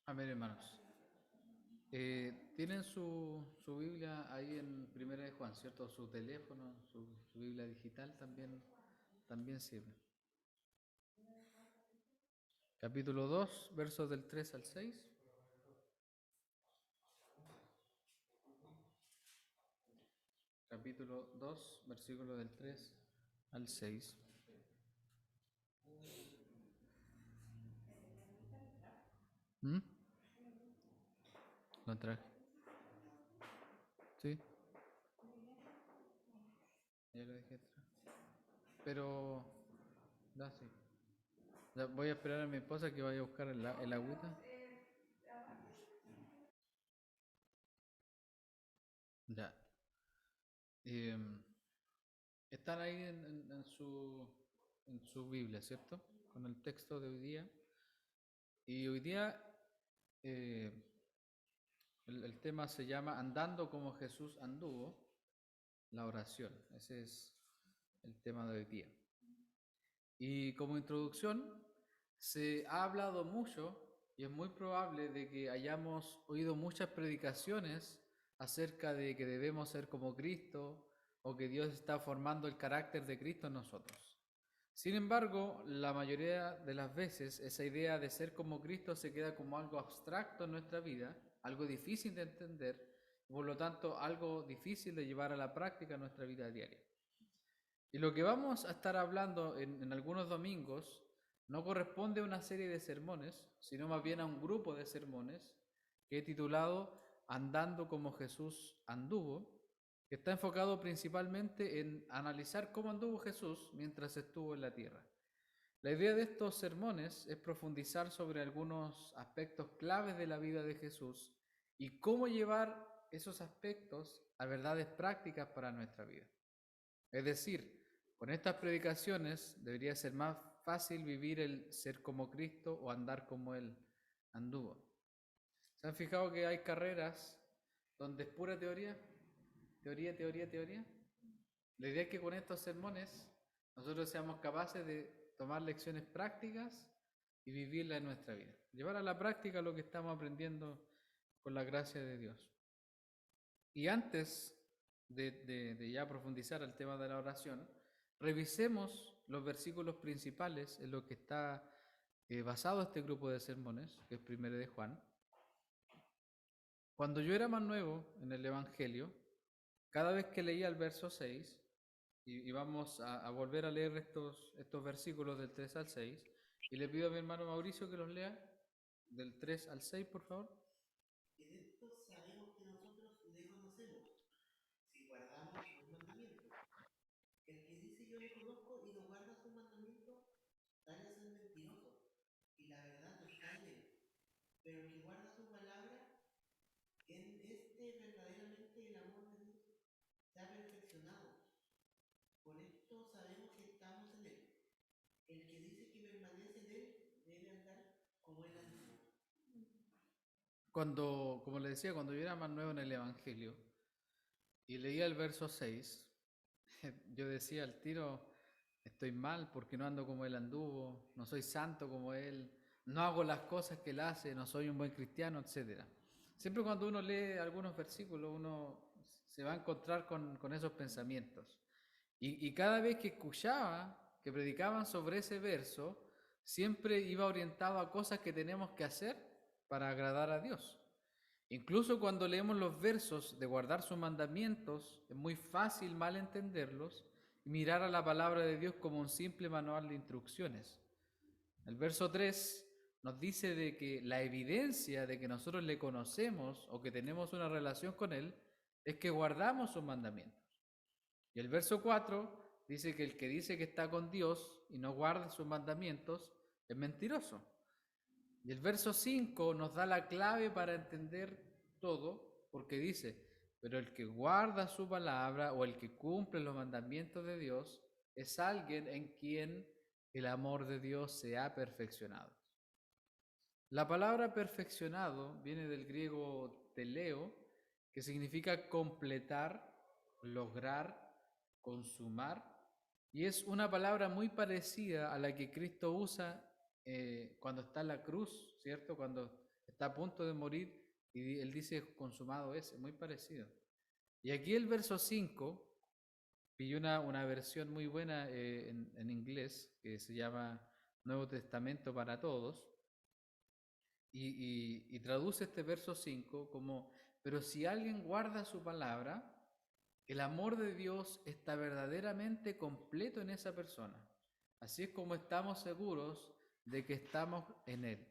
Amén, hermanos. Tienen su Biblia ahí en Primera de Juan, ¿cierto? Su teléfono, su Biblia digital también sirve. Capítulo 2, versos del 3 al 6. Capítulo 2, versículo del 3 al 6. ¿Mm? Lo traje. Sí, ya lo dejé atrás. Pero, da sí. Ya voy a esperar a mi esposa que vaya a buscar el agüita. Ya. Em, Están ahí en su Biblia, ¿cierto? Con el texto de hoy día. Y hoy día eh, el tema se llama Andando como Jesús anduvo, la oración. Ese es el tema de hoy día. Y como introducción, se ha hablado mucho y es muy probable de que hayamos oído muchas predicaciones acerca de que debemos ser como Cristo o que Dios está formando el carácter de Cristo en nosotros. Sin embargo, la mayoría de las veces esa idea de ser como Cristo se queda como algo abstracto en nuestra vida, algo difícil de entender, y por lo tanto algo difícil de llevar a la práctica en nuestra vida diaria. Y lo que vamos a estar hablando en algunos domingos no corresponde a una serie de sermones, sino más bien a un grupo de sermones que he titulado Andando como Jesús anduvo, que está enfocado principalmente en analizar cómo anduvo Jesús mientras estuvo en la tierra. La idea de estos sermones es profundizar sobre algunos aspectos claves de la vida de Jesús y cómo llevar esos aspectos a verdades prácticas para nuestra vida. Es decir, con estas predicaciones debería ser más fácil vivir el ser como Cristo o andar como Él anduvo. ¿Se han fijado que hay carreras donde es pura teoría? Teoría, teoría, teoría. La idea es que con estos sermones nosotros seamos capaces de tomar lecciones prácticas y vivirlas en nuestra vida. Llevar a la práctica lo que estamos aprendiendo con la gracia de Dios. Y antes de ya profundizar el tema de la oración, revisemos los versículos principales en los que está basado este grupo de sermones, que es 1 de Juan. Cuando yo era más nuevo en el Evangelio, cada vez que leía el verso 6, y vamos a volver a leer estos versículos del 3 al 6, y le pido a mi hermano Mauricio que los lea del 3 al 6, por favor. En esto sabemos que nosotros le conocemos, si guardamos sus mandamientos. El que dice yo le conozco y no guarda sus mandamientos, tal es el mentiroso, y la verdad no está en él. Pero el que guarda su palabra, en este verdaderamente el amor de Dios se ha perfeccionado. Por esto sabemos que estamos en él. El que dice que permanece en él debe andar como él anduvo. Como le decía, cuando yo era más nuevo en el Evangelio y leía el verso 6, yo decía al tiro, estoy mal porque no ando como él anduvo, no soy santo como él, no hago las cosas que él hace, no soy un buen cristiano, etc. Siempre cuando uno lee algunos versículos, uno se va a encontrar con esos pensamientos. Y cada vez que escuchaba que predicaban sobre ese verso, siempre iba orientado a cosas que tenemos que hacer para agradar a Dios. Incluso cuando leemos los versos de guardar sus mandamientos, es muy fácil mal entenderlos y mirar a la palabra de Dios como un simple manual de instrucciones. El verso 3 nos dice de que la evidencia de que nosotros le conocemos o que tenemos una relación con Él es que guardamos sus mandamientos. Y el verso 4 dice que el que dice que está con Dios y no guarda sus mandamientos es mentiroso. Y el verso 5 nos da la clave para entender todo, porque dice, pero el que guarda su palabra o el que cumple los mandamientos de Dios es alguien en quien el amor de Dios se ha perfeccionado. La palabra perfeccionado viene del griego teleo, que significa completar, lograr, consumar, y es una palabra muy parecida a la que Cristo usa cuando está en la cruz, ¿cierto? Cuando está a punto de morir y él dice consumado es, muy parecido. Y aquí el verso 5, pillé una versión muy buena en inglés que se llama Nuevo Testamento para Todos y traduce este verso 5 como, pero si alguien guarda su palabra, el amor de Dios está verdaderamente completo en esa persona. Así es como estamos seguros de que estamos en Él.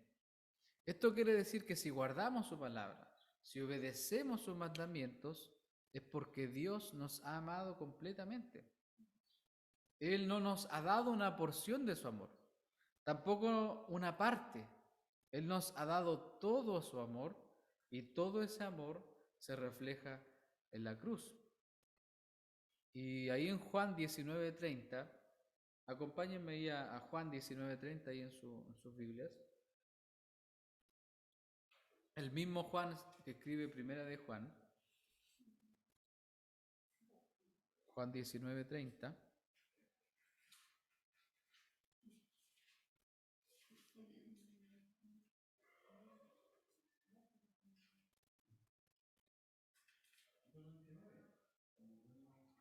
Esto quiere decir que si guardamos su palabra, si obedecemos sus mandamientos, es porque Dios nos ha amado completamente. Él no nos ha dado una porción de su amor, tampoco una parte. Él nos ha dado todo su amor y todo ese amor se refleja en la cruz. Y ahí en Juan 19:30, acompáñenme ahí a Juan 19:30 ahí en sus Biblias. El mismo Juan que escribe Primera de Juan, Juan 19:30.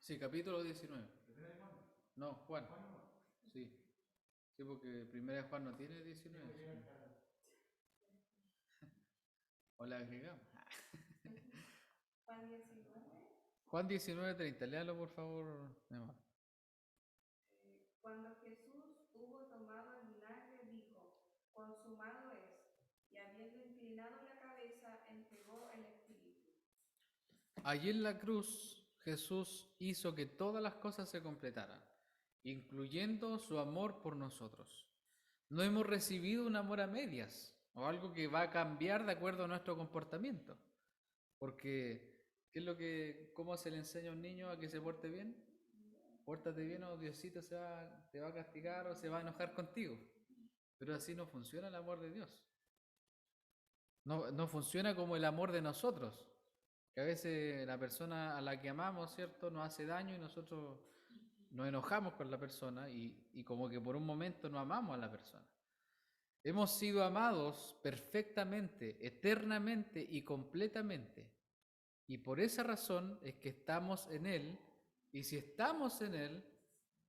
Sí, capítulo 19. No, Juan. Sí, sí, porque Primera de Juan no tiene 19. O la agregamos. Juan 19. Juan 19:30, léalo por favor, mi amor. Cuando Jesús hubo tomado el vinagre, dijo, consumado es, y habiendo inclinado la cabeza, entregó el espíritu. Allí en la cruz Jesús hizo que todas las cosas se completaran, incluyendo su amor por nosotros. No hemos recibido un amor a medias o algo que va a cambiar de acuerdo a nuestro comportamiento. Porque, cómo se le enseña a un niño a que se porte bien? Pórtate bien o Diosito te va a castigar o se va a enojar contigo. Pero así no funciona el amor de Dios. No funciona como el amor de nosotros. Que a veces la persona a la que amamos, ¿cierto?, nos hace daño y nosotros nos enojamos con la persona y como que por un momento no amamos a la persona. Hemos sido amados perfectamente, eternamente y completamente. Y por esa razón es que estamos en Él, y si estamos en Él,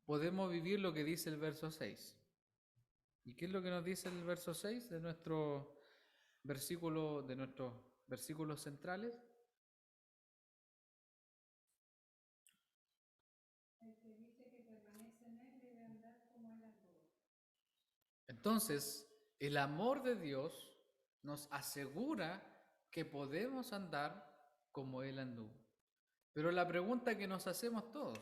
podemos vivir lo que dice el verso 6. ¿Y qué es lo que nos dice el verso 6 de nuestros versículos centrales? El que dice que permanece en él debe andar como él anduvo. Entonces, el amor de Dios nos asegura que podemos andar como Él anduvo. Pero la pregunta que nos hacemos todos,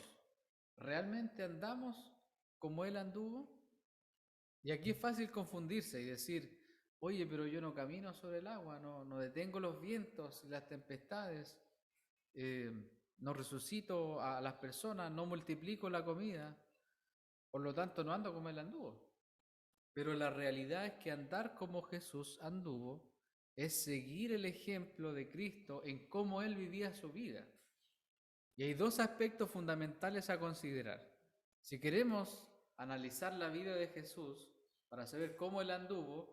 ¿realmente andamos como Él anduvo? Y aquí es fácil confundirse y decir, oye, pero yo no camino sobre el agua, no detengo los vientos y las tempestades, no resucito a las personas, no multiplico la comida, por lo tanto no ando como Él anduvo. Pero la realidad es que andar como Jesús anduvo es seguir el ejemplo de Cristo en cómo Él vivía su vida. Y hay dos aspectos fundamentales a considerar. Si queremos analizar la vida de Jesús para saber cómo Él anduvo,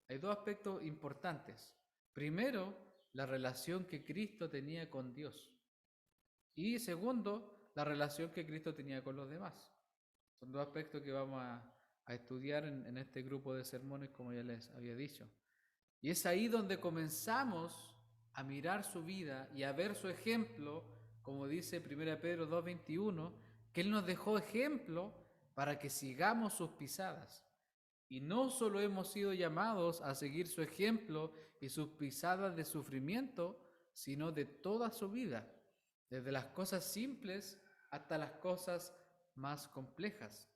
hay dos aspectos importantes. Primero, la relación que Cristo tenía con Dios. Y segundo, la relación que Cristo tenía con los demás. Son dos aspectos que vamos a estudiar en este grupo de sermones, como ya les había dicho. Y es ahí donde comenzamos a mirar su vida y a ver su ejemplo, como dice 1 Pedro 2:21, que Él nos dejó ejemplo para que sigamos sus pisadas. Y no solo hemos sido llamados a seguir su ejemplo y sus pisadas de sufrimiento, sino de toda su vida, desde las cosas simples hasta las cosas más complejas.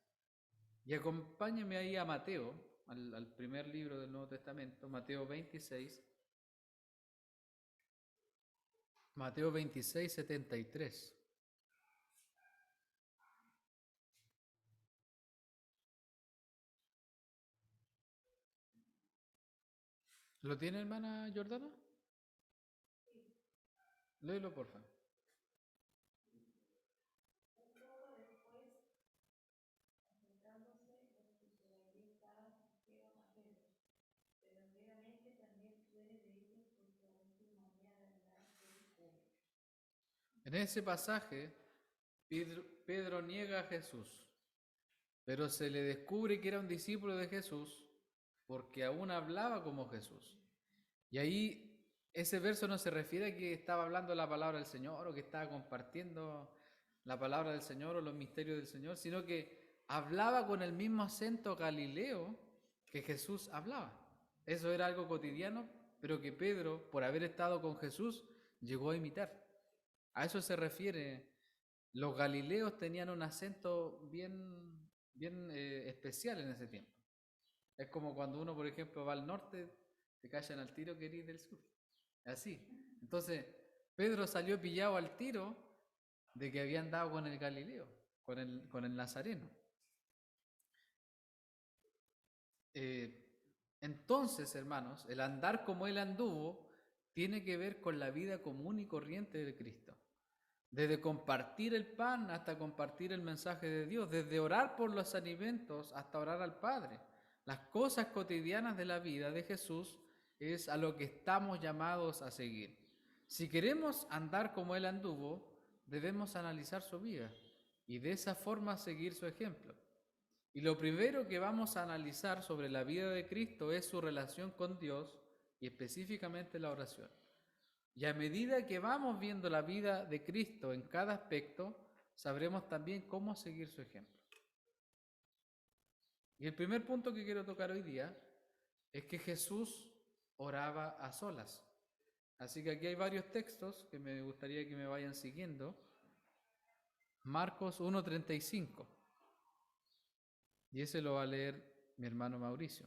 Y acompáñame ahí a Mateo, al primer libro del Nuevo Testamento, Mateo 26. Mateo 26, 73. ¿Lo tiene, hermana Jordana? Léelo, por favor. Un poco después, acercándose, los que todavía estaban, dijeron a Pedro, verdaderamente también tú eres En ese pasaje, Pedro niega a Jesús, pero se le descubre que era un discípulo de Jesús porque aún hablaba como Jesús. Y ahí ese verso no se refiere a que estaba hablando la palabra del Señor o que estaba compartiendo la palabra del Señor o los misterios del Señor, sino que hablaba con el mismo acento galileo que Jesús hablaba. Eso era algo cotidiano, pero que Pedro, por haber estado con Jesús, llegó a imitar. A eso se refiere. Los galileos tenían un acento bien especial en ese tiempo. Es como cuando uno, por ejemplo, va al norte, te callan al tiro que eres del sur. Así. Entonces, Pedro salió pillado al tiro de que había andado con el Galileo, con el Nazareno. Entonces, hermanos, el andar como él anduvo tiene que ver con la vida común y corriente de Cristo. Desde compartir el pan hasta compartir el mensaje de Dios, desde orar por los alimentos hasta orar al Padre. Las cosas cotidianas de la vida de Jesús es a lo que estamos llamados a seguir. Si queremos andar como Él anduvo, debemos analizar su vida y de esa forma seguir su ejemplo. Y lo primero que vamos a analizar sobre la vida de Cristo es su relación con Dios y específicamente la oración. Y a medida que vamos viendo la vida de Cristo en cada aspecto, sabremos también cómo seguir su ejemplo. Y el primer punto que quiero tocar hoy día es que Jesús oraba a solas. Así que aquí hay varios textos que me gustaría que me vayan siguiendo. Marcos 1:35. Y ese lo va a leer mi hermano Mauricio.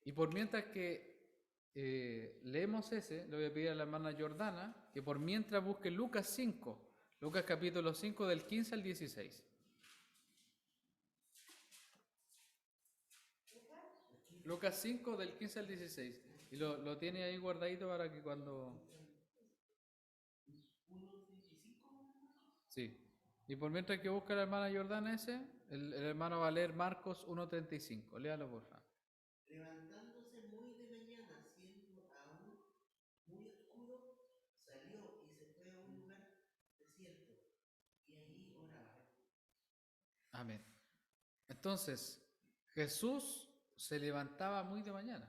Y por mientras que leemos ese, le voy a pedir a la hermana Jordana que por mientras busque Lucas 5, Lucas capítulo 5 del 15 al 16. Lucas 5 del 15 al 16. Y lo tiene ahí guardadito para que cuando... Sí. Y por mientras que busca la hermana Jordana ese, el hermano va a leer Marcos 1:35. Léalo, por favor. Levantándose muy de mañana, siendo aún muy oscuro, salió y se fue a un lugar desierto, y allí oraba. Amén. Entonces, Jesús se levantaba muy de mañana.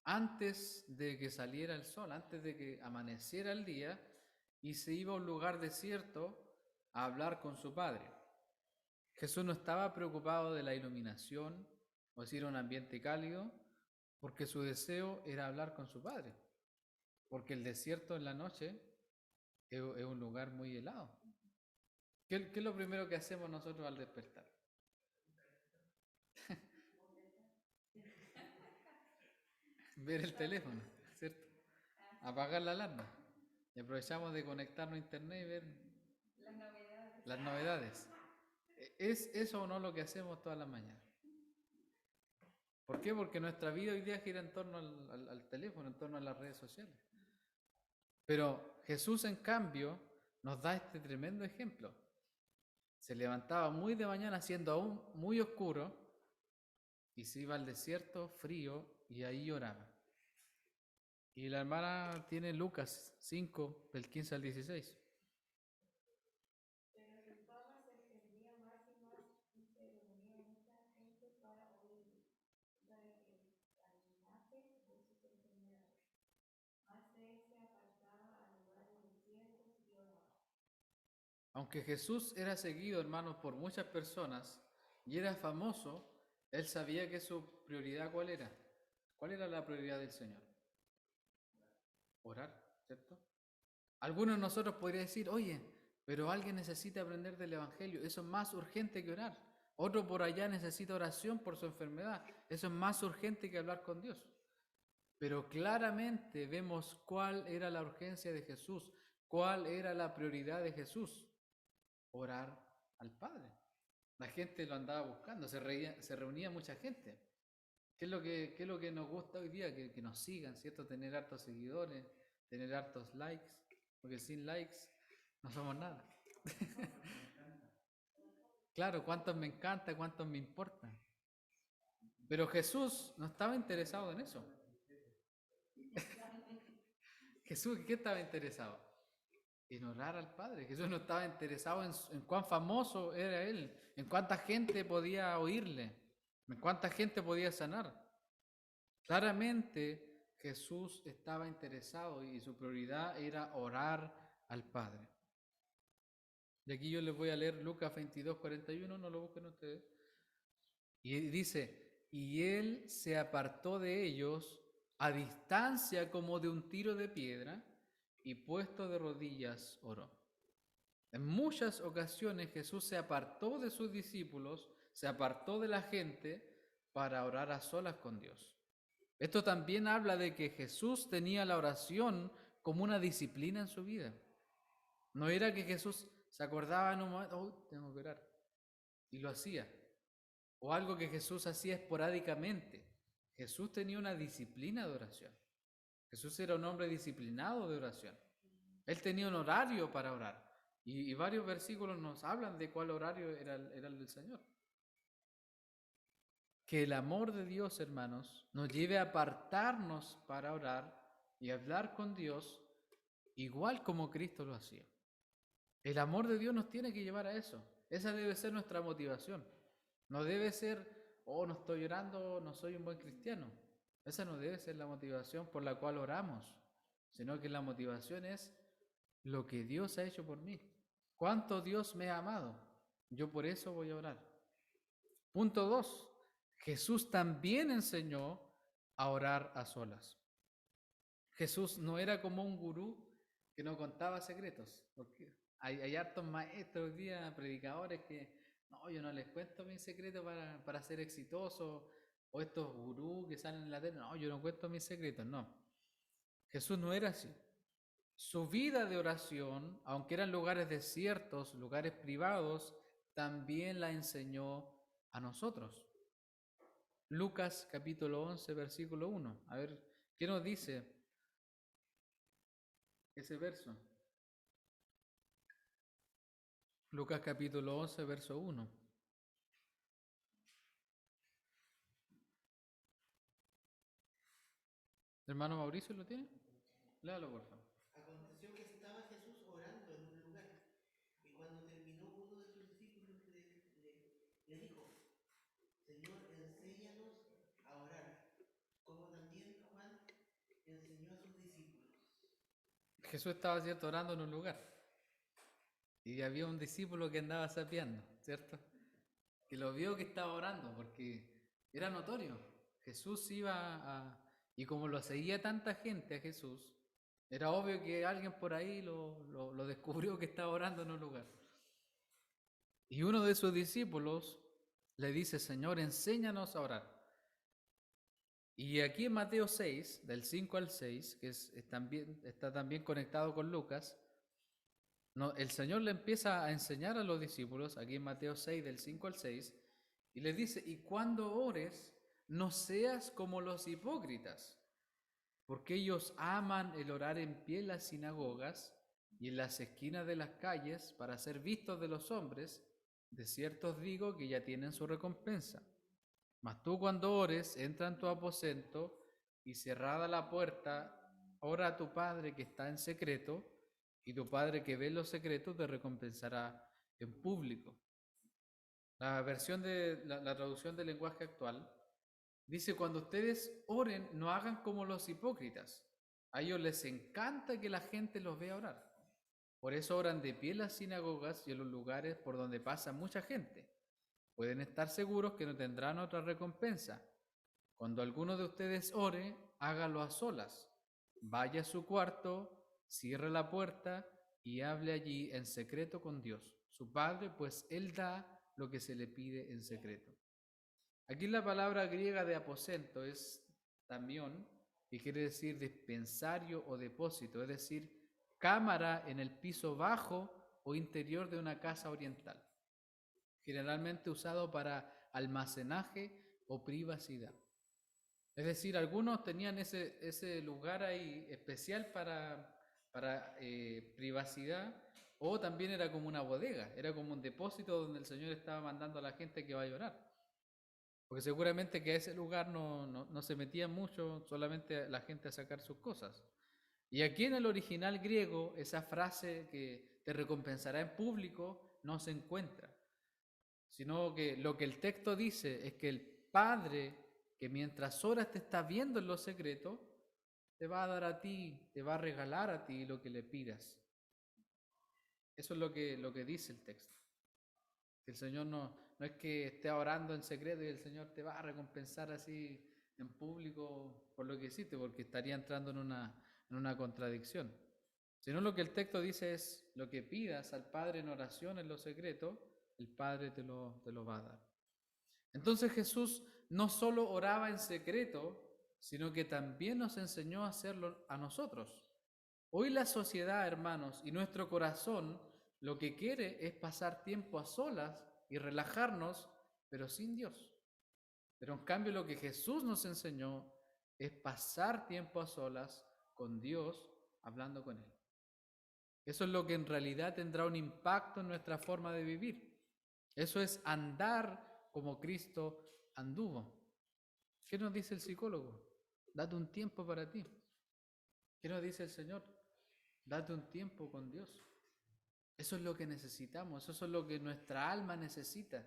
Antes de que saliera el sol, antes de que amaneciera el día, y se iba a un lugar desierto a hablar con su Padre. Jesús no estaba preocupado de la iluminación o si era un ambiente cálido, porque su deseo era hablar con su Padre, porque el desierto en la noche es un lugar muy helado. ¿Qué es lo primero que hacemos nosotros al despertar? Ver el teléfono, ¿cierto? Apagar la alarma. Y aprovechamos de conectarnos a internet y ver las novedades. ¿Es eso o no lo que hacemos todas las mañanas? ¿Por qué? Porque nuestra vida hoy día gira en torno al teléfono, en torno a las redes sociales. Pero Jesús, en cambio, nos da este tremendo ejemplo. Se levantaba muy de mañana, siendo aún muy oscuro, y se iba al desierto frío y ahí oraba. Y la hermana tiene Lucas 5, del 15 al 16. Pero su fama se extendía más y más y se reunía mucha gente para oírle, para que sanase de sus enfermedades. Mas él se apartaba a lugares desiertos y oraba. Aunque Jesús era seguido, hermanos, por muchas personas y era famoso, él sabía que su prioridad, ¿cuál era? ¿Cuál era la prioridad del Señor? Orar, ¿cierto? Algunos de nosotros podrían decir, oye, pero alguien necesita aprender del Evangelio, eso es más urgente que orar. Otro por allá necesita oración por su enfermedad, eso es más urgente que hablar con Dios. Pero claramente vemos cuál era la urgencia de Jesús, cuál era la prioridad de Jesús. Orar al Padre. La gente lo andaba buscando, se reunía mucha gente. ¿Qué es lo que nos gusta hoy día? Que nos sigan, ¿cierto? Tener hartos seguidores, tener hartos likes, porque sin likes no somos nada. Claro, cuántos me encanta, cuántos me importa. Pero Jesús no estaba interesado en eso. Jesús, ¿qué estaba interesado? en orar al Padre. Jesús no estaba interesado en cuán famoso era Él, en cuánta gente podía oírle, en cuánta gente podía sanar. Claramente Jesús estaba interesado y su prioridad era orar al Padre. Y aquí yo les voy a leer Lucas 22, 41, no lo busquen ustedes. Y dice, y él se apartó de ellos a distancia como de un tiro de piedra y puesto de rodillas oró. En muchas ocasiones Jesús se apartó de sus discípulos, se apartó de la gente para orar a solas con Dios. Esto también habla de que Jesús tenía la oración como una disciplina en su vida. No era que Jesús se acordaba en un momento, oh, tengo que orar, y lo hacía. O algo que Jesús hacía esporádicamente. Jesús tenía una disciplina de oración. Jesús era un hombre disciplinado de oración. Él tenía un horario para orar. Y varios versículos nos hablan de cuál horario era el del Señor. Que el amor de Dios, hermanos, nos lleve a apartarnos para orar y hablar con Dios igual como Cristo lo hacía. El amor de Dios nos tiene que llevar a eso. Esa debe ser nuestra motivación. No debe ser, oh, no estoy orando, no soy un buen cristiano. Esa no debe ser la motivación por la cual oramos, sino que la motivación es lo que Dios ha hecho por mí. ¿Cuánto Dios me ha amado? Yo por eso voy a orar. Punto 2. Jesús también enseñó a orar a solas. Jesús no era como un gurú que no contaba secretos, porque hay hartos maestros hoy día, predicadores que, no, yo no les cuento mis secretos para ser exitoso, o estos gurús que salen en la tele, no, yo no cuento mis secretos, no. Jesús no era así. Su vida de oración, aunque eran lugares desiertos, lugares privados, también la enseñó a nosotros. Lucas capítulo 11, versículo 1. A ver, ¿qué nos dice ese verso? Lucas capítulo 11, verso 1. ¿Hermano Mauricio lo tiene? Léalo, por favor. Aconteció que estaba Jesús orando en un lugar, y cuando terminó uno de sus discípulos le dijo, Señor, enséñanos a orar, como también Juan enseñó a sus discípulos. Jesús estaba, ¿cierto?, orando en un lugar. Y había un discípulo que andaba sapeando, ¿cierto? Que lo vio que estaba orando, porque era notorio. Jesús iba a... Y como lo seguía tanta gente a Jesús, era obvio que alguien por ahí lo descubrió que estaba orando en un lugar. Y uno de sus discípulos le dice, Señor, enséñanos a orar. Y aquí en Mateo 6, del 5 al 6, que está también conectado con Lucas, el Señor le empieza a enseñar a los discípulos, aquí en Mateo 6, del 5 al 6, y les dice, y cuando ores, no seas como los hipócritas, porque ellos aman el orar en pie en las sinagogas y en las esquinas de las calles para ser vistos de los hombres. De cierto os digo que ya tienen su recompensa. Mas tú cuando ores, entra en tu aposento y cerrada la puerta, ora a tu Padre que está en secreto, y tu Padre que ve los secretos te recompensará en público. La versión de la traducción del lenguaje actual dice, cuando ustedes oren, no hagan como los hipócritas. A ellos les encanta que la gente los vea orar. Por eso oran de pie en las sinagogas y en los lugares por donde pasa mucha gente. Pueden estar seguros que no tendrán otra recompensa. Cuando alguno de ustedes ore, hágalo a solas. Vaya a su cuarto, cierre la puerta y hable allí en secreto con Dios, su Padre, pues Él da lo que se le pide en secreto. Aquí la palabra griega de aposento es tamión, que quiere decir dispensario o depósito, es decir, cámara en el piso bajo o interior de una casa oriental, generalmente usado para almacenaje o privacidad. Es decir, algunos tenían ese lugar ahí especial para privacidad, o también era como una bodega, era como un depósito donde el Señor estaba mandando a la gente que vaya a orar. Porque seguramente que a ese lugar no se metía mucho, solamente la gente a sacar sus cosas. Y aquí en el original griego, esa frase que te recompensará en público no se encuentra, sino que lo que el texto dice es que el Padre, que mientras oras te está viendo en lo secreto, te va a dar a ti, te va a regalar a ti lo que le pidas. Eso es lo que dice el texto. El Señor no es que esté orando en secreto y el Señor te va a recompensar así en público por lo que hiciste, porque estaría entrando en una contradicción. Sino lo que el texto dice es, lo que pidas al Padre en oración en lo secreto, el Padre te lo va a dar. Entonces Jesús no solo oraba en secreto, sino que también nos enseñó a hacerlo a nosotros. Hoy la sociedad, hermanos, y nuestro corazón lo que quiere es pasar tiempo a solas y relajarnos, pero sin Dios. Pero en cambio lo que Jesús nos enseñó es pasar tiempo a solas con Dios, hablando con Él. Eso es lo que en realidad tendrá un impacto en nuestra forma de vivir. Eso es andar como Cristo anduvo. ¿Qué nos dice el psicólogo? Date un tiempo para ti. ¿Qué nos dice el Señor? Date un tiempo con Dios. Eso es lo que necesitamos, eso es lo que nuestra alma necesita.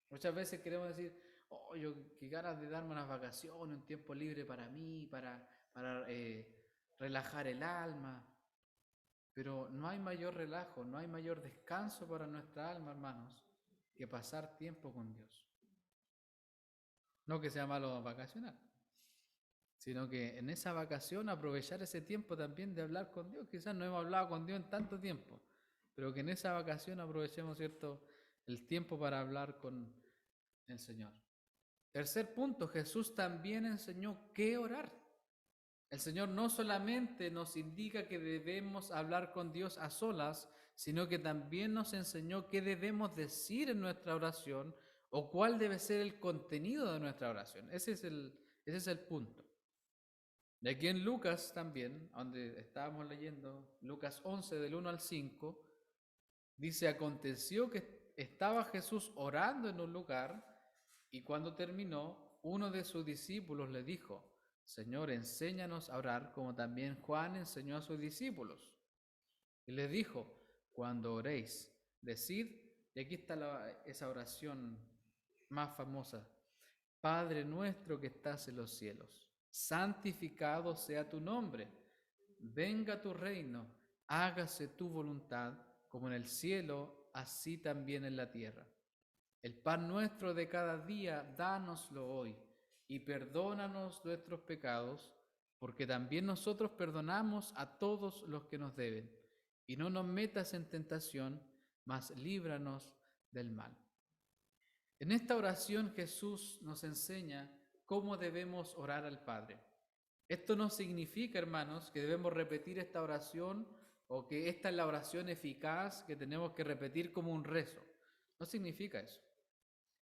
Muchas veces queremos decir, oh, yo qué ganas de darme unas vacaciones, un tiempo libre para mí, para relajar el alma. Pero no hay mayor relajo, no hay mayor descanso para nuestra alma, hermanos, que pasar tiempo con Dios. No que sea malo vacacionar, sino que en esa vacación aprovechar ese tiempo también de hablar con Dios. Quizás no hemos hablado con Dios en tanto tiempo, pero que en esa vacación aprovechemos, ¿cierto?, el tiempo para hablar con el Señor. Tercer punto, Jesús también enseñó qué orar. El Señor no solamente nos indica que debemos hablar con Dios a solas, sino que también nos enseñó qué debemos decir en nuestra oración o cuál debe ser el contenido de nuestra oración. Ese es el punto. De aquí en Lucas también, donde estábamos leyendo, Lucas 11 del 1 al 5, dice, aconteció que estaba Jesús orando en un lugar y cuando terminó, uno de sus discípulos le dijo, Señor, enséñanos a orar como también Juan enseñó a sus discípulos. Y les dijo, cuando oréis, decid, y aquí está esa oración más famosa, Padre nuestro que estás en los cielos, santificado sea tu nombre, venga tu reino, hágase tu voluntad, como en el cielo, así también en la tierra. El pan nuestro de cada día, dánoslo hoy, y perdónanos nuestros pecados, porque también nosotros perdonamos a todos los que nos deben. Y no nos metas en tentación, mas líbranos del mal. En esta oración Jesús nos enseña cómo debemos orar al Padre. Esto no significa, hermanos, que debemos repetir esta oración o que esta es la oración eficaz que tenemos que repetir como un rezo. No significa eso.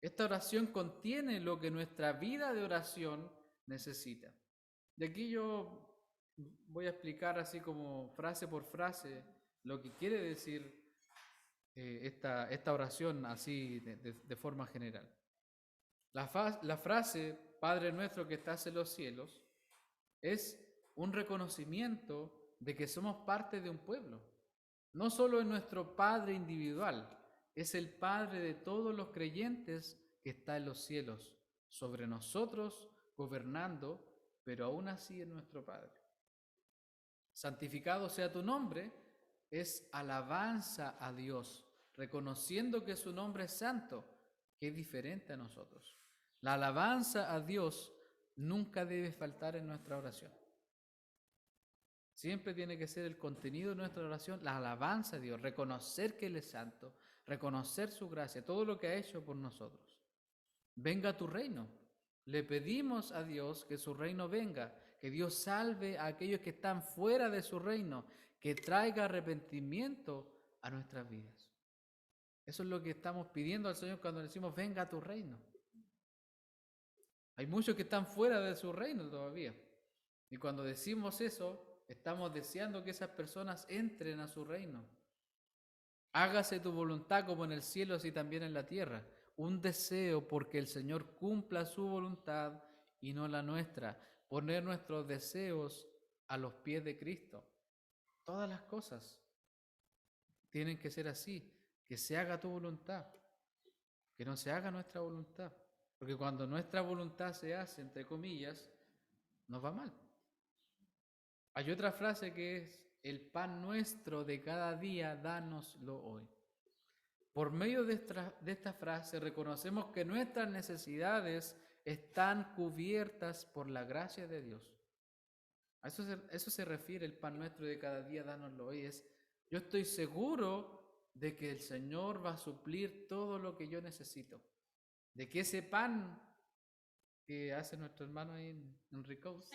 Esta oración contiene lo que nuestra vida de oración necesita. De aquí yo voy a explicar así como frase por frase lo que quiere decir esta oración así de forma general. La frase Padre nuestro que estás en los cielos es un reconocimiento de que somos parte de un pueblo. No solo es nuestro Padre individual, es el Padre de todos los creyentes que está en los cielos, sobre nosotros, gobernando, pero aún así es nuestro Padre. Santificado sea tu nombre, es alabanza a Dios, reconociendo que su nombre es santo, que es diferente a nosotros. La alabanza a Dios nunca debe faltar en nuestra oración. Siempre tiene que ser el contenido de nuestra oración, la alabanza a Dios, reconocer que Él es santo, reconocer su gracia, todo lo que ha hecho por nosotros. Venga tu reino. Le pedimos a Dios que su reino venga, que Dios salve a aquellos que están fuera de su reino, que traiga arrepentimiento a nuestras vidas. Eso es lo que estamos pidiendo al Señor cuando decimos, venga a tu reino. Hay muchos que están fuera de su reino todavía. Y cuando decimos eso, estamos deseando que esas personas entren a su reino. Hágase tu voluntad como en el cielo, así también en la tierra. Un deseo porque el Señor cumpla su voluntad y no la nuestra. Poner nuestros deseos a los pies de Cristo. Todas las cosas tienen que ser así, que se haga tu voluntad, que no se haga nuestra voluntad. Porque cuando nuestra voluntad se hace, entre comillas, nos va mal. Hay otra frase que es, el pan nuestro de cada día, dánoslo hoy. Por medio de esta frase reconocemos que nuestras necesidades están cubiertas por la gracia de Dios. A eso se refiere el pan nuestro de cada día, dánoslo hoy. Yo estoy seguro de que el Señor va a suplir todo lo que yo necesito. De que ese pan que hace nuestro hermano ahí en Ricos,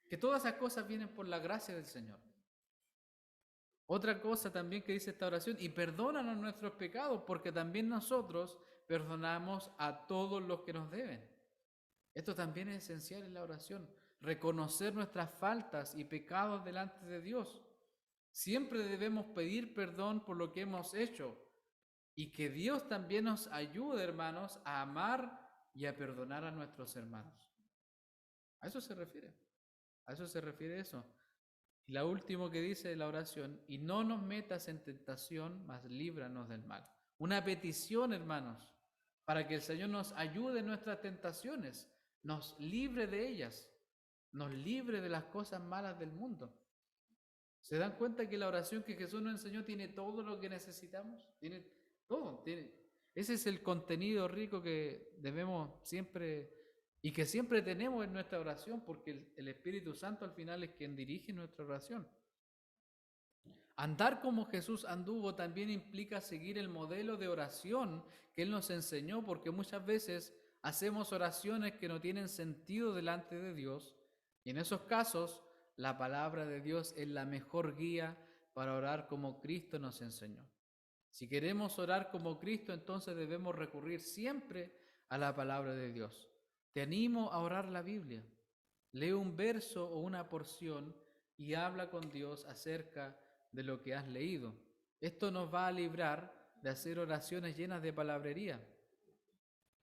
que todas esas cosas vienen por la gracia del Señor. Otra cosa también que dice esta oración, y perdónanos nuestros pecados, porque también nosotros perdonamos a todos los que nos deben. Esto también es esencial en la oración, reconocer nuestras faltas y pecados delante de Dios. Siempre debemos pedir perdón por lo que hemos hecho y que Dios también nos ayude, hermanos, a amar y a perdonar a nuestros hermanos. A eso se refiere eso. Y la última que dice la oración, y no nos metas en tentación, mas líbranos del mal. Una petición, hermanos, para que el Señor nos ayude en nuestras tentaciones, nos libre de ellas, nos libre de las cosas malas del mundo. ¿Se dan cuenta que la oración que Jesús nos enseñó tiene todo lo que necesitamos? Tiene todo. Ese es el contenido rico que debemos siempre y que siempre tenemos en nuestra oración, porque el Espíritu Santo al final es quien dirige nuestra oración. Andar como Jesús anduvo también implica seguir el modelo de oración que Él nos enseñó, porque muchas veces hacemos oraciones que no tienen sentido delante de Dios, y en esos casos la palabra de Dios es la mejor guía para orar como Cristo nos enseñó. Si queremos orar como Cristo, entonces debemos recurrir siempre a la palabra de Dios. Te animo a orar la Biblia. Lee un verso o una porción y habla con Dios acerca de lo que has leído. Esto nos va a librar de hacer oraciones llenas de palabrería.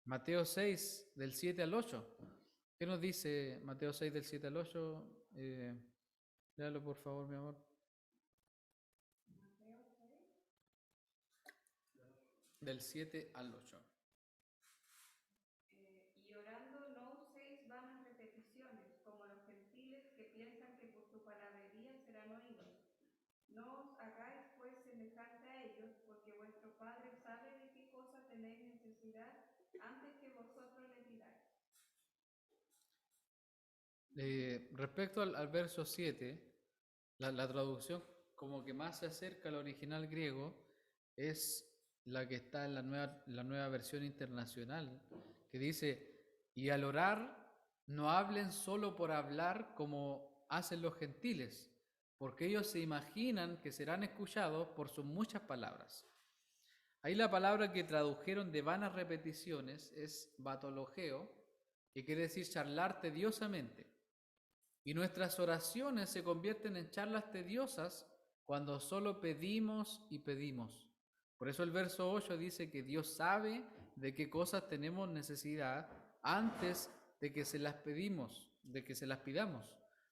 Mateo 6, del 7 al 8. ¿Qué nos dice Mateo 6, del 7 al 8? Léalo por favor, mi amor. Mateo 6. Del 7 al 8. Y orando no uséis vanas repeticiones, como los gentiles que piensan que por su palabrería serán oídos. No os hagáis pues semejante a ellos, porque vuestro Padre sabe de qué cosa tenéis necesidad antes que vosotros le pidáis. Respecto al verso 7, la traducción como que más se acerca al original griego es la que está en la nueva versión internacional, que dice, y al orar no hablen solo por hablar como hacen los gentiles, porque ellos se imaginan que serán escuchados por sus muchas palabras. Ahí la palabra que tradujeron de vanas repeticiones es batologeo, que quiere decir charlar tediosamente. Y nuestras oraciones se convierten en charlas tediosas cuando solo pedimos y pedimos. Por eso el verso 8 dice que Dios sabe de qué cosas tenemos necesidad antes de que se las pedimos, de que se las pidamos.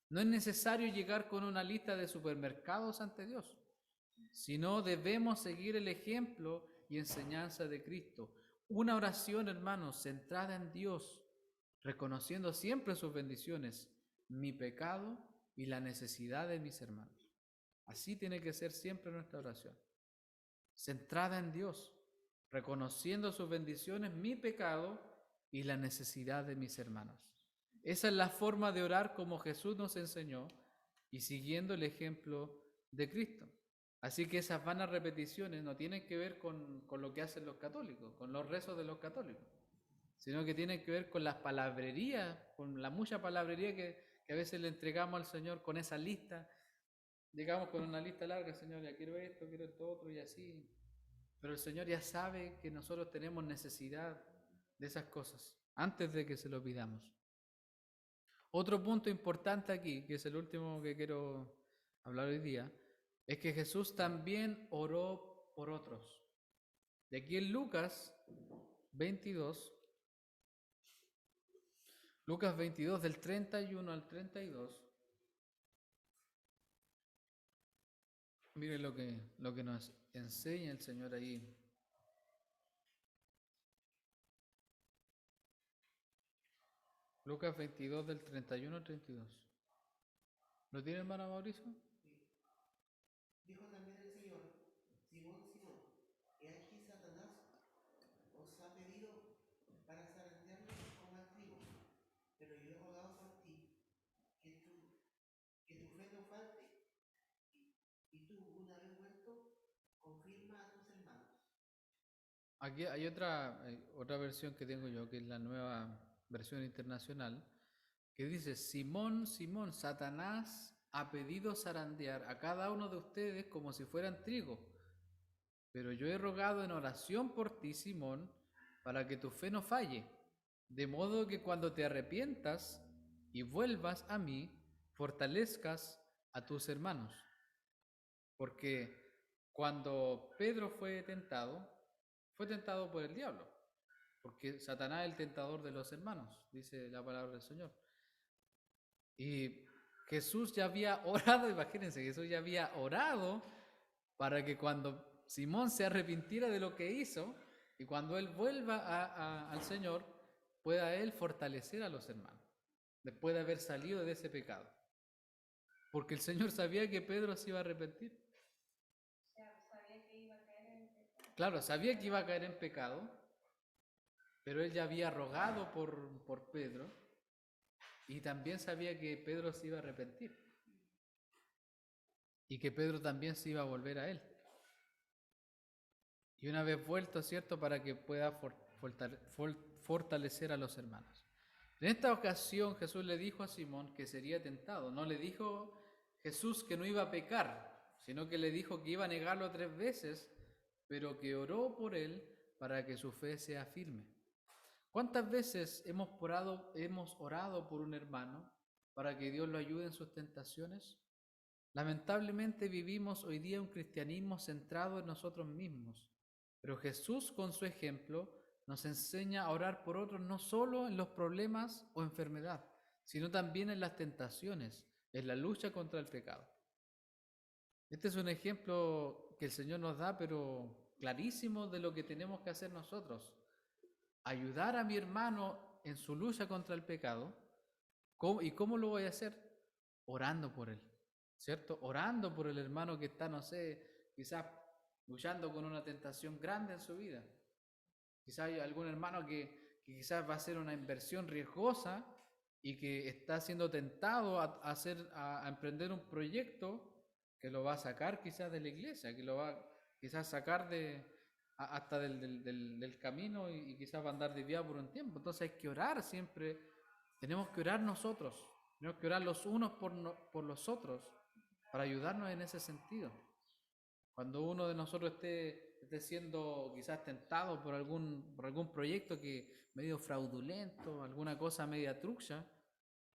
No es necesario llegar con una lista de supermercados ante Dios, sino debemos seguir el ejemplo y enseñanza de Cristo. Una oración, hermanos, centrada en Dios, reconociendo siempre sus bendiciones, mi pecado y la necesidad de mis hermanos. Así tiene que ser siempre nuestra oración. Centrada en Dios, reconociendo sus bendiciones, mi pecado y la necesidad de mis hermanos. Esa es la forma de orar como Jesús nos enseñó y siguiendo el ejemplo de Cristo. Así que esas vanas repeticiones no tienen que ver con lo que hacen los católicos, con los rezos de los católicos, sino que tienen que ver con las palabrerías, con la mucha palabrería que a veces le entregamos al Señor con esa lista. Llegamos con una lista larga, Señor, ya quiero esto otro y así. Pero el Señor ya sabe que nosotros tenemos necesidad de esas cosas antes de que se lo pidamos. Otro punto importante aquí, que es el último que quiero hablar hoy día, es que Jesús también oró por otros. De aquí en Lucas 22, del 31 al 32, Mire lo que nos enseña el Señor ahí. Lucas 22 del 31 al 32. ¿Lo tiene, hermano Mauricio? Dijo también el Señor: Simón, Simón, he aquí Satanás os ha pedido para zarandearlo como al trigo, pero yo he rogado por ti que tu fe no falte, y tú, una vez vuelto, confirma a tus hermanos. Aquí hay otra versión que tengo yo, que es la nueva versión internacional, que dice: Simón, Simón, Satanás ha pedido zarandear a cada uno de ustedes como si fueran trigo, pero yo he rogado en oración por ti, Simón, para que tu fe no falle, de modo que cuando te arrepientas y vuelvas a mí, fortalezcas a tus hermanos. Porque cuando Pedro fue tentado por el diablo, porque Satanás es el tentador de los hermanos, dice la palabra del Señor. Y Jesús ya había orado, imagínense, Jesús ya había orado para que cuando Simón se arrepintiera de lo que hizo y cuando él vuelva al Señor, pueda él fortalecer a los hermanos, después de haber salido de ese pecado. Porque el Señor sabía que Pedro se iba a arrepentir. O sea, sabía que iba a caer en el pecado. Claro, sabía que iba a caer en pecado, pero él ya había rogado por Pedro y también sabía que Pedro se iba a arrepentir y que Pedro también se iba a volver a él. Y una vez vuelto, ¿cierto?, para que pueda fortalecer a los hermanos. En esta ocasión Jesús le dijo a Simón que sería tentado. No le dijo Jesús que no iba a pecar, sino que le dijo que iba a negarlo 3 veces, pero que oró por él para que su fe sea firme. ¿Cuántas veces hemos orado por un hermano para que Dios lo ayude en sus tentaciones? Lamentablemente vivimos hoy día un cristianismo centrado en nosotros mismos, pero Jesús con su ejemplo nos enseña a orar por otros no solo en los problemas o enfermedad, sino también en las tentaciones, en la lucha contra el pecado. Este es un ejemplo que el Señor nos da, pero clarísimo de lo que tenemos que hacer nosotros. Ayudar a mi hermano en su lucha contra el pecado. ¿Y cómo lo voy a hacer? Orando por él, ¿cierto? Orando por el hermano que está, no sé, quizás luchando con una tentación grande en su vida. Quizás hay algún hermano que quizás va a hacer una inversión riesgosa y que está siendo tentado a emprender un proyecto que lo va a sacar quizás de la iglesia, que lo va quizás sacar hasta del camino y quizás va a andar desviado por un tiempo. Entonces hay que orar siempre, tenemos que orar nosotros, tenemos que orar los unos por los otros para ayudarnos en ese sentido. Cuando uno de nosotros esté siendo quizás tentado por algún proyecto que medio fraudulento, alguna cosa media trucha,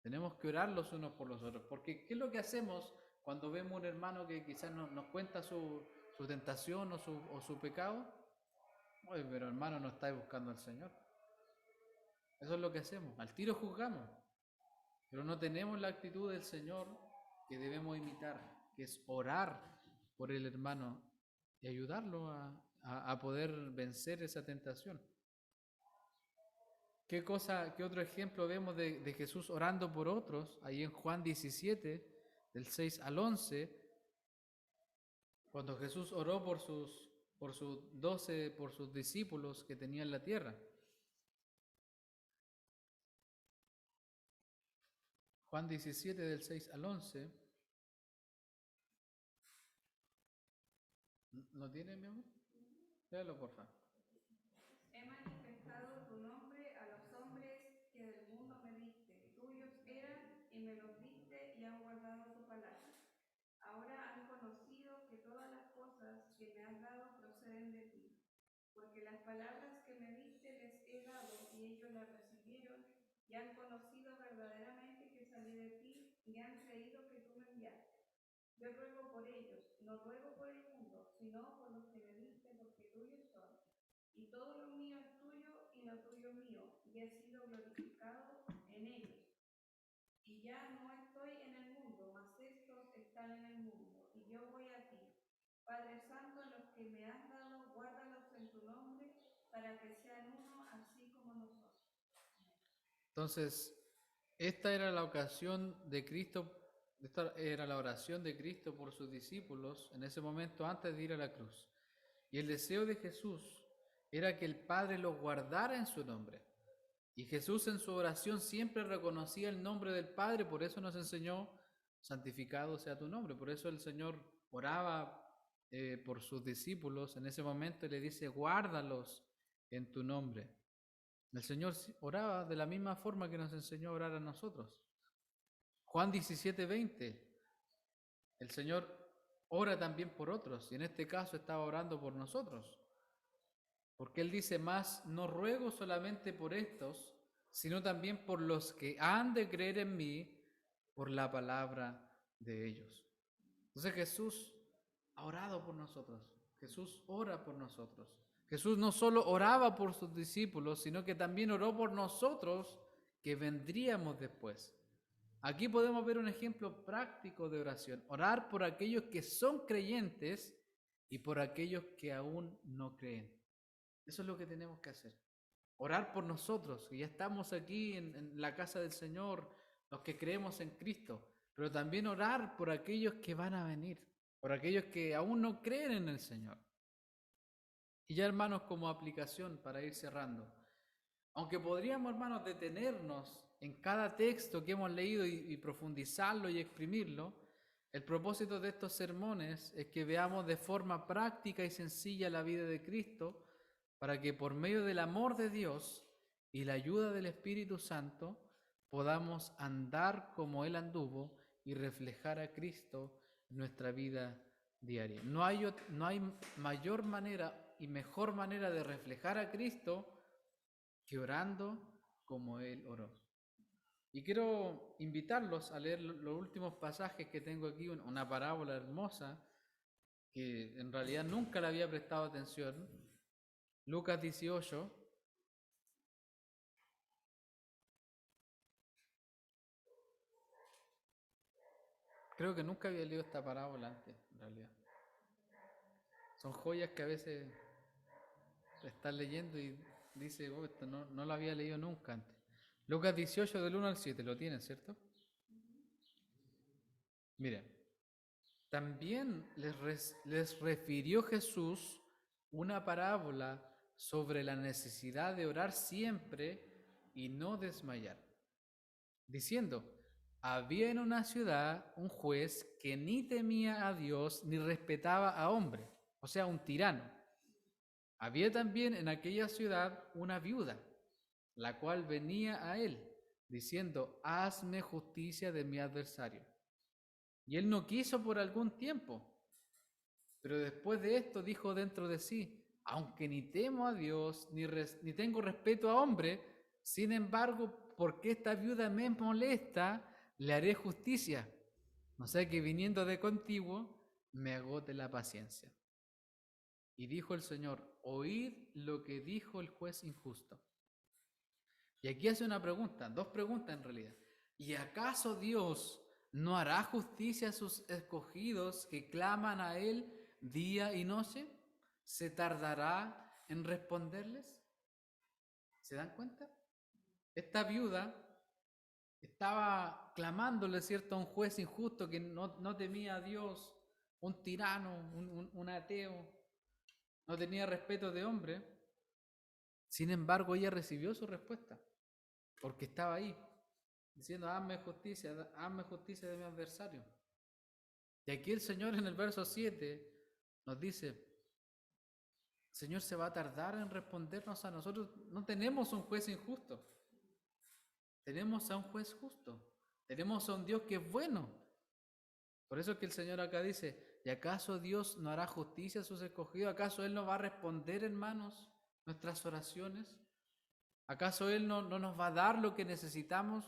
tenemos que orar los unos por los otros. Porque ¿qué es lo que hacemos cuando vemos un hermano que quizás nos cuenta su tentación o su pecado? Oye, pero hermano, no estáis buscando al Señor. Eso es lo que hacemos. Al tiro juzgamos. Pero no tenemos la actitud del Señor que debemos imitar, que es orar por el hermano y ayudarlo a poder vencer esa tentación. ¿Qué otro ejemplo vemos de Jesús orando por otros? Ahí en Juan 17, del 6 al 11, cuando Jesús oró por sus 12, por sus discípulos que tenía en la tierra. Juan 17, del 6 al 11. ¿No tiene, mi amor? Léalo, por favor. He manifestado tu nombre a los hombres que del mundo me diste. Tuyos eran y me los diste y han guardado tu palabra. Ahora han conocido que todas las cosas que me has dado proceden de ti. Porque las palabras que me diste les he dado y ellos las recibieron y han conocido verdaderamente que salí de ti y han creído que tú me enviaste. Yo ruego por ellos, no ruego por el mundo, sino por los que me diste, porque tuyos son. Y todo lo mío es tuyo y lo tuyo mío, y he sido glorificado en ellos. Y ya no estoy en el mundo, mas estos están en el mundo, y yo voy a ti. Padre Santo, los que me has dado, guárdalos en tu nombre, para que sean uno, así como nosotros. Entonces, esta era la ocasión de Cristo, esta era la oración de Cristo por sus discípulos en ese momento antes de ir a la cruz. Y el deseo de Jesús era que el Padre los guardara en su nombre. Y Jesús en su oración siempre reconocía el nombre del Padre, por eso nos enseñó, santificado sea tu nombre. Por eso el Señor oraba por sus discípulos en ese momento y le dice, guárdalos en tu nombre. El Señor oraba de la misma forma que nos enseñó a orar a nosotros. Juan 17:20, el Señor ora también por otros, y en este caso estaba orando por nosotros. Porque Él dice, más no ruego solamente por estos, sino también por los que han de creer en mí por la palabra de ellos. Entonces Jesús ha orado por nosotros. Jesús ora por nosotros. Jesús no solo oraba por sus discípulos, sino que también oró por nosotros que vendríamos después. Aquí podemos ver un ejemplo práctico de oración. Orar por aquellos que son creyentes y por aquellos que aún no creen. Eso es lo que tenemos que hacer. Orar por nosotros, que ya estamos aquí en la casa del Señor, los que creemos en Cristo, pero también orar por aquellos que van a venir, por aquellos que aún no creen en el Señor. Y ya, hermanos, como aplicación para ir cerrando, aunque podríamos, hermanos, detenernos en cada texto que hemos leído y profundizarlo y exprimirlo, el propósito de estos sermones es que veamos de forma práctica y sencilla la vida de Cristo, para que por medio del amor de Dios y la ayuda del Espíritu Santo podamos andar como Él anduvo y reflejar a Cristo en nuestra vida diaria. No hay mayor manera y mejor manera de reflejar a Cristo que orando como Él oró. Y quiero invitarlos a leer los últimos pasajes que tengo aquí, una parábola hermosa que en realidad nunca le había prestado atención. Lucas 18. Creo que nunca había leído esta parábola antes, en realidad. Son joyas que a veces estás leyendo y dice, oh, esto no lo había leído nunca antes. Lucas 18 del 1 al 7, lo tienen, ¿cierto? Miren, también les refirió Jesús una parábola sobre la necesidad de orar siempre y no desmayar, diciendo, había en una ciudad un juez que ni temía a Dios ni respetaba a hombre, o sea, un tirano. Había también en aquella ciudad una viuda, la cual venía a él, diciendo, hazme justicia de mi adversario. Y él no quiso por algún tiempo, pero después de esto dijo dentro de sí, aunque ni temo a Dios, ni tengo respeto a hombre, sin embargo, porque esta viuda me molesta, le haré justicia, no sea que viniendo de contigo me agote la paciencia. Y dijo el Señor, oíd lo que dijo el juez injusto. Y aquí hace una pregunta, dos preguntas en realidad. ¿Y acaso Dios no hará justicia a sus escogidos que claman a Él día y noche? ¿Se tardará en responderles? ¿Se dan cuenta? Esta viuda estaba clamándole, ¿cierto?, a un juez injusto que no temía a Dios, un tirano, un ateo, no tenía respeto de hombre. Sin embargo, ella recibió su respuesta, porque estaba ahí, diciendo, hazme justicia de mi adversario. Y aquí el Señor en el verso 7 nos dice, el Señor se va a tardar en respondernos a nosotros. No tenemos un juez injusto, tenemos a un juez justo, tenemos a un Dios que es bueno. Por eso es que el Señor acá dice, ¿y acaso Dios no hará justicia a sus escogidos? ¿Acaso Él no va a responder, hermanos, nuestras oraciones? ¿Acaso Él no nos va a dar lo que necesitamos?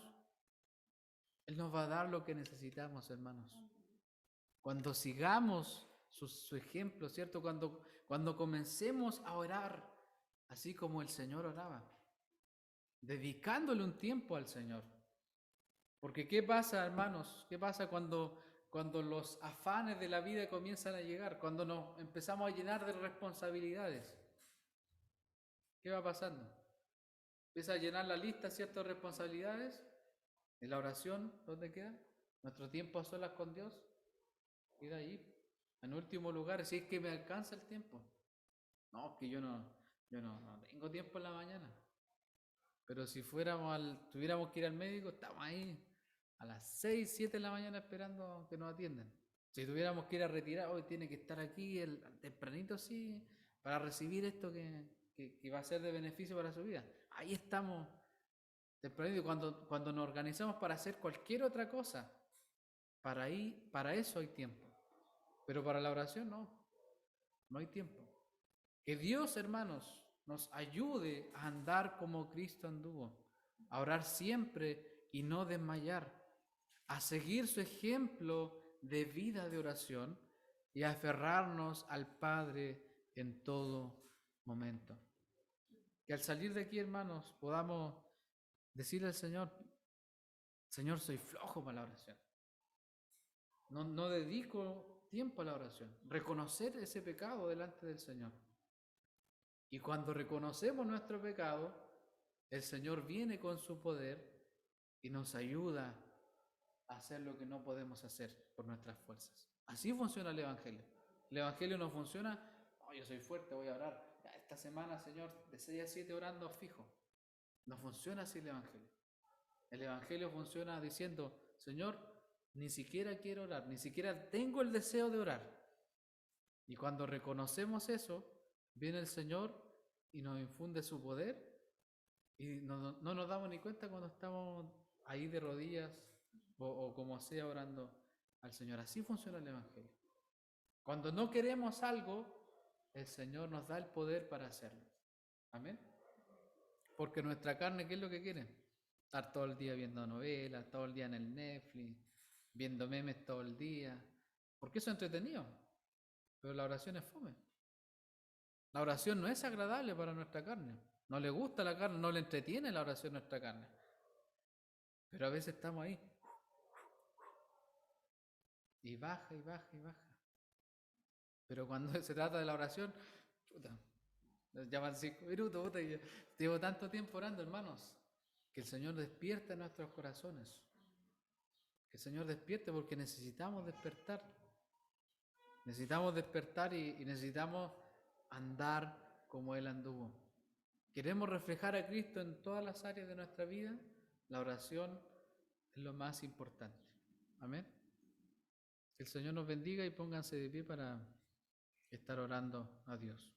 Él nos va a dar lo que necesitamos, hermanos. Cuando sigamos su ejemplo, ¿cierto? Cuando comencemos a orar, así como el Señor oraba, dedicándole un tiempo al Señor. Porque ¿qué pasa, hermanos? ¿Qué pasa cuando cuando los afanes de la vida comienzan a llegar, cuando nos empezamos a llenar de responsabilidades. ¿Qué va pasando? Empieza a llenar la lista ciertas responsabilidades. En la oración, ¿dónde queda? Nuestro tiempo a solas con Dios queda ahí. En último lugar, si es que me alcanza el tiempo. No, que yo no tengo tiempo en la mañana. Pero si tuviéramos que ir al médico, estamos ahí a las 6, 7 de la mañana esperando que nos atiendan. Si tuviéramos que ir a retirar, hoy tiene que estar aquí tempranito, sí, para recibir esto que va a ser de beneficio para su vida. Ahí estamos tempranito. Cuando nos organizamos para hacer cualquier otra cosa, para eso hay tiempo. Pero para la oración no hay tiempo. Que Dios, hermanos, nos ayude a andar como Cristo anduvo, a orar siempre y no desmayar, a seguir su ejemplo de vida de oración y a aferrarnos al Padre en todo momento. Que al salir de aquí, hermanos, podamos decirle al Señor, Señor, soy flojo para la oración. No dedico tiempo a la oración. Reconocer ese pecado delante del Señor. Y cuando reconocemos nuestro pecado, el Señor viene con su poder y nos ayuda a hacer lo que no podemos hacer por nuestras fuerzas. Así funciona el Evangelio. El Evangelio no funciona, yo soy fuerte, voy a orar. Ya, esta semana, Señor, de 6 a 7 orando fijo. No funciona así el Evangelio. El Evangelio funciona diciendo, Señor, ni siquiera quiero orar, ni siquiera tengo el deseo de orar. Y cuando reconocemos eso, viene el Señor y nos infunde su poder y no nos damos ni cuenta cuando estamos ahí de rodillas o como sea orando al Señor. Así funciona el Evangelio. Cuando no queremos algo, el Señor nos da el poder para hacerlo. Amén. Porque nuestra carne, ¿qué es lo que quiere? Estar todo el día viendo novelas, todo el día en el Netflix, viendo memes todo el día. Porque eso es entretenido. Pero la oración es fome. La oración no es agradable para nuestra carne. No le gusta la carne, no le entretiene la oración a nuestra carne. Pero a veces estamos ahí. Y baja, y baja, y baja. Pero cuando se trata de la oración, llaman 5 minutos, puta, y llevo tanto tiempo orando, hermanos, que el Señor despierte en nuestros corazones. Que el Señor despierte porque necesitamos despertar. Necesitamos despertar y necesitamos andar como Él anduvo. Queremos reflejar a Cristo en todas las áreas de nuestra vida. La oración es lo más importante. Amén. Que el Señor nos bendiga y pónganse de pie para estar orando a Dios.